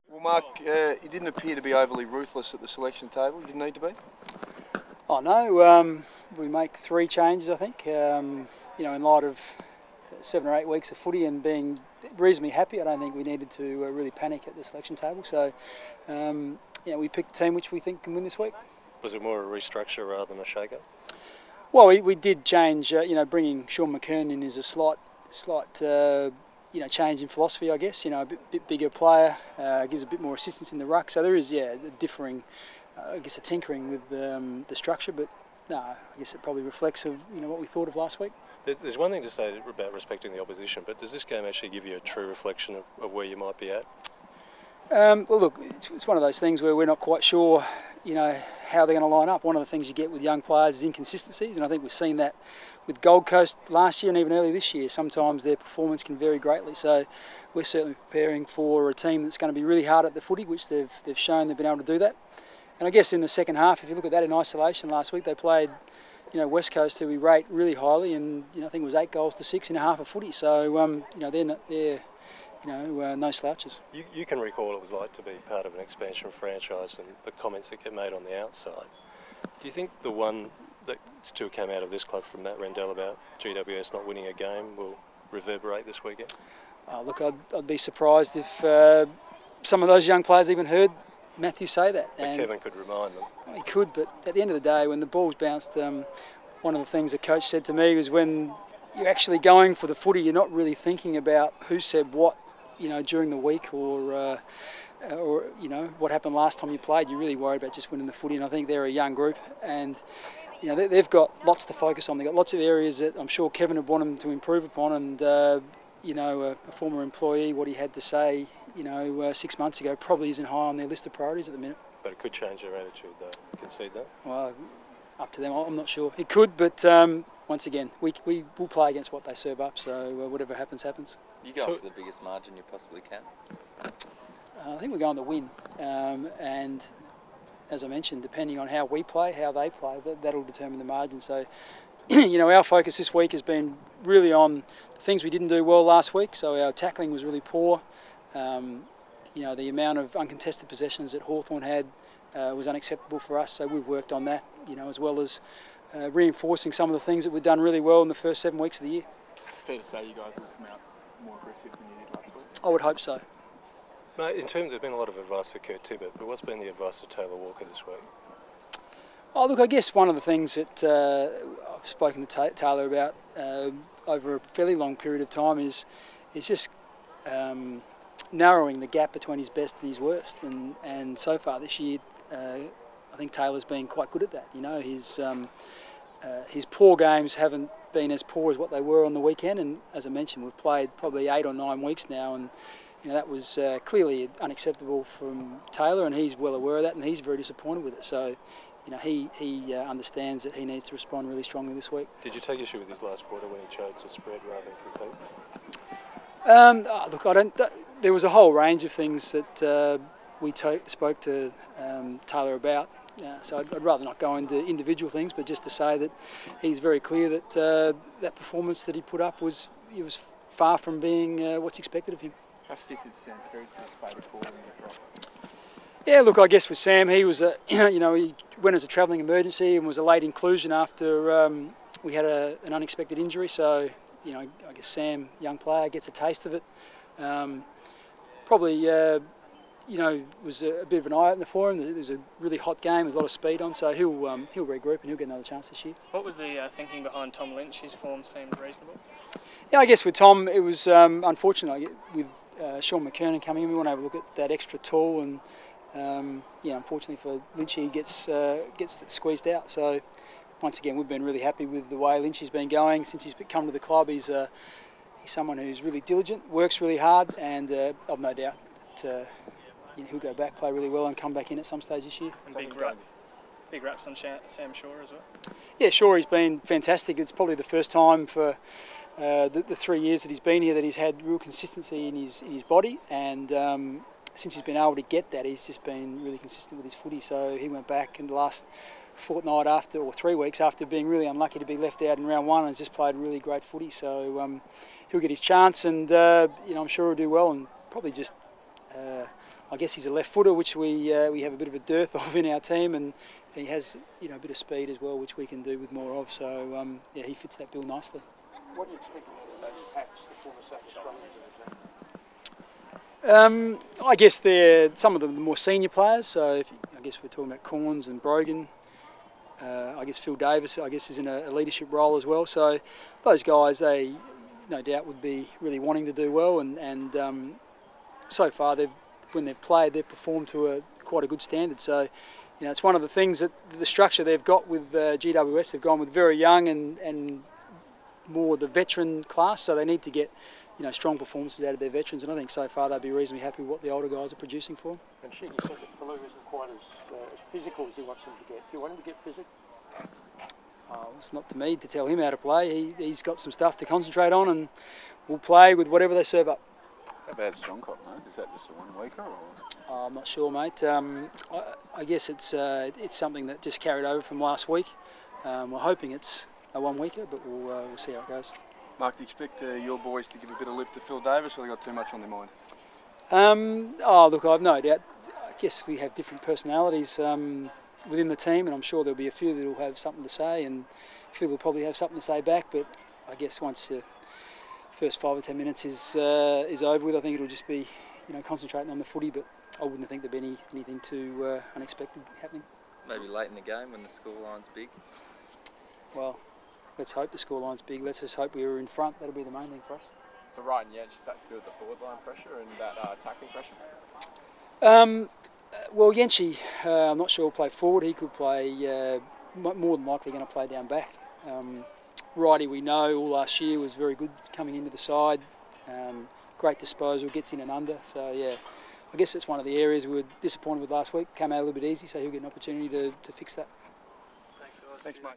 Well, Mark, you didn't appear to be overly ruthless at the selection table. You didn't need to be. Oh no, we make 3 changes, I think. In light of 7 or 8 weeks of footy and being reasonably happy, I don't think we needed to really panic at the selection table. So, we picked a team which we think can win this week. Was it more a restructure rather than a shake-up? Well, we did change. Bringing Sean McKern in is a slight change in philosophy, I guess. A bit bigger player, gives a bit more assistance in the ruck. So there is, a differing, a tinkering with the structure. But no, I guess it probably reflects of what we thought of last week. There's one thing to say about respecting the opposition, but does this game actually give you a true reflection of where you might be at? Well, look, it's one of those things where we're not quite sure, how they're going to line up. One of the things you get with young players is inconsistencies, and I think we've seen that with Gold Coast last year and even earlier this year. Sometimes their performance can vary greatly, so we're certainly preparing for a team that's going to be really hard at the footy, which they've shown they've been able to do that. And I guess in the second half, if you look at that in isolation last week, they played West Coast, who we rate really highly, and I think it was 8 goals to 6 in a half of footy. So they're no slouches. You can recall what it was like to be part of an expansion franchise and the comments that get made on the outside. Do you think the one that still came out of this club from Matt Rendell about GWS not winning a game will reverberate this weekend? Look, I'd be surprised if some of those young players even heard Matthew say that. But Kevin could remind them. He could, but at the end of the day, when the ball's bounced, one of the things the coach said to me was when you're actually going for the footy, you're not really thinking about who said what, during the week or what happened last time you played. You're really worried about just winning the footy, and I think they're a young group, and they've got lots to focus on. They've got lots of areas that I'm sure Kevin would want them to improve upon, and a former employee, what he had to say 6 months ago probably isn't high on their list of priorities at the minute. But it could change their attitude though, concede that? Well, up to them, I'm not sure. It could, but once again, we will play against what they serve up, so whatever happens, happens. You go for the biggest margin you possibly can? I think we're going to win, and as I mentioned, depending on how we play, how they play, that'll determine the margin. So, our focus this week has been really on the things we didn't do well last week. So our tackling was really poor. The amount of uncontested possessions that Hawthorn had was unacceptable for us. So we've worked on that, as well as reinforcing some of the things that we've done really well in the first 7 weeks of the year. It's fair to say you guys will come out more aggressive than you did last week? I would hope so. Mate, in terms, there's been a lot of advice for Kurt Tibbett, but what's been the advice of Taylor Walker this week? Oh, look, I guess one of the things that I've spoken to Taylor about over a fairly long period of time is just narrowing the gap between his best and his worst. And so far this year, I think Taylor's been quite good at that. His poor games haven't been as poor as what they were on the weekend. And as I mentioned, we've played probably 8 or 9 weeks now, and that was clearly unacceptable from Taylor, and he's well aware of that, and he's very disappointed with it. So, he understands that he needs to respond really strongly this week. Did you take issue with his last quarter when he chose to spread rather than compete? Look, there was a whole range of things that we spoke to Taylor about. So I'd rather not go into individual things, but just to say that he's very clear that that performance that he put up was far from being what's expected of him. How stiff is Sam Perry's favourite ball in the drop? Yeah, look, I guess with Sam, he was he went as a travelling emergency and was a late inclusion after we had an unexpected injury. So, I guess Sam, young player, gets a taste of it. Probably, was a bit of an eye-opener for him. There's a really hot game, there's a lot of speed on, so he'll regroup and he'll get another chance this year. What was the thinking behind Tom Lynch? His form seemed reasonable. Yeah, I guess with Tom, it was unfortunate with Sean McKernan coming in. We want to have a look at that extra tool, and unfortunately for Lynch, he gets squeezed out. So once again, we've been really happy with the way Lynch has been going since he's come to the club. He's someone who's really diligent, works really hard, and I've no doubt that he'll go back, play really well, and come back in at some stage this year. Big raps on Sam Shaw as well. Yeah, sure, he's been fantastic. It's probably the first time for the 3 years that he's been here that he's had real consistency in his body, and since he's been able to get that, he's just been really consistent with his footy. So he went back in the last fortnight or 3 weeks after being really unlucky to be left out in round 1, and has just played really great footy. So he'll get his chance, and I'm sure he'll do well, and probably just. I guess he's a left footer, which we have a bit of a dearth of in our team, and he has a bit of speed as well, which we can do with more of. So he fits that bill nicely. What do you expect from I guess they're some of the more senior players. So I guess we're talking about Corns and Brogan. I guess Phil Davis, is in a leadership role as well. So those guys, they no doubt would be really wanting to do well, and so far when they've played, they've performed to quite a good standard. So, it's one of the things that the structure they've got with GWS. They've gone with very young and more the veteran class. So they need to get strong performances out of their veterans. And I think so far they'd be reasonably happy with what the older guys are producing for them. And Shiggy said that Falou isn't quite as physical as he wants him to get. Do you want him to get physical? It's not to me to tell him how to play. He's got some stuff to concentrate on, and we'll play with whatever they serve up. How bad's John Cott, mate? Is that just a 1 weeker or? I'm not sure, mate. I guess it's something that just carried over from last week. We're hoping it's a 1 weeker, but we'll see how it goes. Mark, do you expect your boys to give a bit of lip to Phil Davis, or they got too much on their mind? Look, I've no doubt. I guess we have different personalities within the team, and I'm sure there'll be a few that will have something to say, and Phil will probably have something to say back. But I guess once the first 5 or 10 minutes is over with, I think it'll just be concentrating on the footy. But I wouldn't think there'd be anything too unexpected happening. Maybe late in the game when the scoreline's big. Well, let's hope the scoreline's big. Let's just hope we were in front. That'll be the main thing for us. So right, yeah, just had to build the forward line pressure and that tackling pressure. Well, Yenchi, I'm not sure he'll play forward. He could play, more than likely going to play down back. Righty, we know all last year was very good coming into the side. Great disposal, gets in and under. So yeah, I guess it's one of the areas we were disappointed with last week. Came out a little bit easy, so he'll get an opportunity to fix that. Thanks, mate.